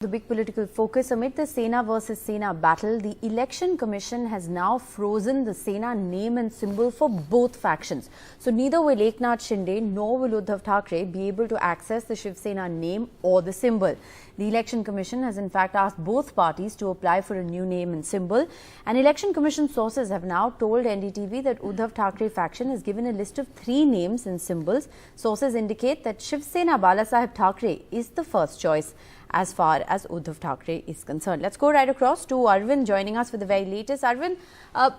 The big political focus amid the Sena versus Sena battle, the Election Commission has now frozen the Sena name and symbol for both factions. So neither will Eknath Shinde nor will Uddhav Thackeray be able to access the Shiv Sena name or the symbol. The Election Commission has in fact asked both parties to apply for a new name and symbol. And Election Commission sources have now told NDTV that Uddhav Thackeray faction is given a list of 3 names and symbols. Sources indicate that Shiv Sena Balasaheb Thackeray is the first choice as far as Uddhav Thackeray is concerned. Let's go right across to Arvind joining us with the very latest. Arvind,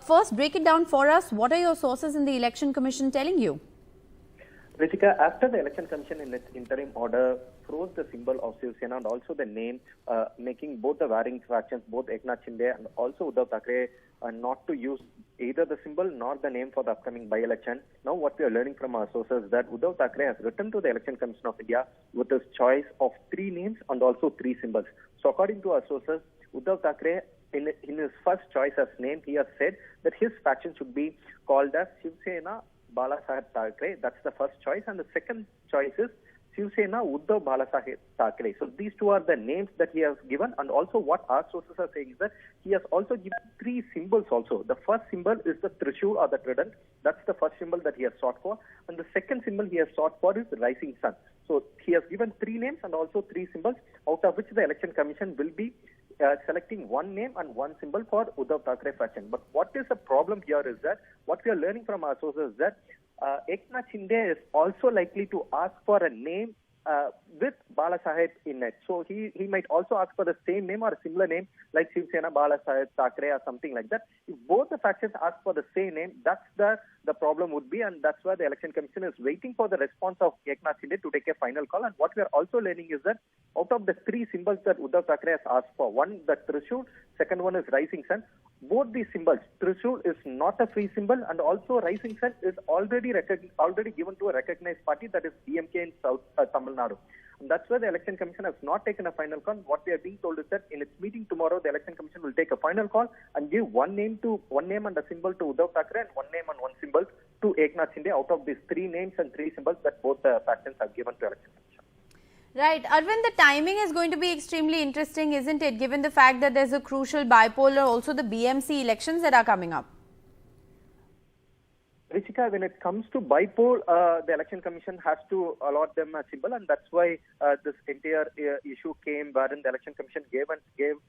first break it down for us. What are your sources in the Election Commission telling you? Ritika, after the Election Commission in its interim order froze the symbol of Shiv Sena and also the name, making both the warring factions, both Eknath Shinde and also Uddhav Thackeray, not to use either the symbol nor the name for the upcoming by-election. Now what we are learning from our sources is that Uddhav Thackeray has written to the Election Commission of India with his choice of 3 names and also 3 symbols. So according to our sources, Uddhav Thackeray, in his first choice as name, he has said that his faction should be called as Shiv Sena Balasaheb Thackeray. That's the first choice. And the second choice is Shiv Sena Uddhav Balasaheb Thackeray. So these 2 are the names that he has given. And also what our sources are saying is that he has also given 3 symbols also. The first symbol is the Trishul or the trident. That's the first symbol that he has sought for. And the second symbol he has sought for is the rising sun. So he has given 3 names and also 3 symbols, out of which the Election Commission will be selecting 1 name and 1 symbol for Uddhav Thackeray faction. But what is the problem here is that what we are learning from our sources is that Eknath Shinde is also likely to ask for a name with Balasaheb in it. So he might also ask for the same name or a similar name like Shiv Sena Balasaheb Thackeray or something like that. If both the factions ask for the same name, that's the problem would be, and that's why the Election Commission is waiting for the response of Eknath Shinde to take a final call. And what we are also learning is that out of the 3 symbols that Uddhav Thackeray has asked for, one, the Trishul, second one is rising sun. Both these symbols, Trishul is not a free symbol, and also rising sun is already given to a recognized party, that is DMK in South Tamil Nadu. And that's why the Election Commission has not taken a final call. What we are being told is that in its meeting tomorrow, the Election Commission will take a final call and give one name and a symbol to Uddhav Thackeray and 1 name and 1 symbol to Eknath Shinde out of these 3 names and 3 symbols that both factions have given to Election Commission. Right. Arvind, the timing is going to be extremely interesting, isn't it, given the fact that there's a crucial bipolar, also the BMC elections that are coming up? Richika, when it comes to bipole, the Election Commission has to allot them a symbol, and that's why this entire issue came, wherein the Election Commission gave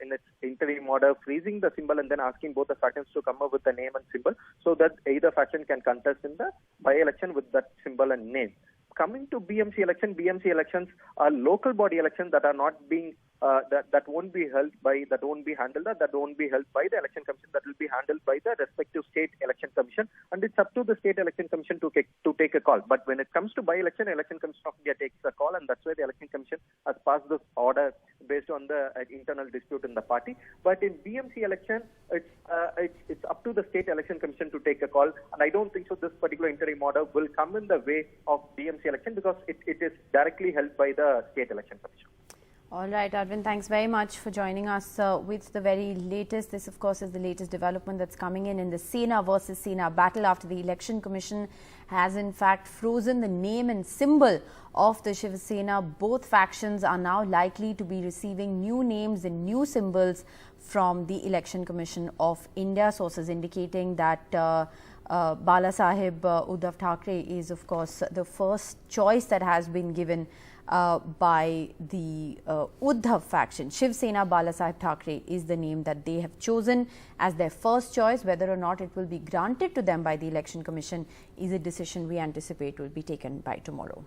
in its interim order freezing the symbol and then asking both the factions to come up with a name and symbol so that either faction can contest in the by-election with that symbol and name. Coming to BMC elections are local body elections that are not being that won't be handled by the Election Commission. That will be handled by the respective state election commission, and it's up to the state election commission to take a call. But when it comes to by-election, Election Commission of India takes a call, and that's why the Election Commission has passed this order based on the internal dispute in the party. But in BMC election, it's up to the state election commission to take a call, and I don't think so this particular interim order will come in the way of BMC election because it is directly held by the state election commission. All right, Arvind, thanks very much for joining us with the very latest. This, of course, is the latest development that's coming in the Sena versus Sena battle after the Election Commission has in fact frozen the name and symbol of the Shiv Sena. Both factions are now likely to be receiving new names and new symbols from the Election Commission of India. Sources indicating that Balasaheb Uddhav Thackeray is, of course, the first choice that has been given by the Uddhav faction. Shiv Sena Balasaheb Thackeray is the name that they have chosen as their first choice. Whether or not it will be granted to them by the Election Commission is a decision we anticipate will be taken by tomorrow.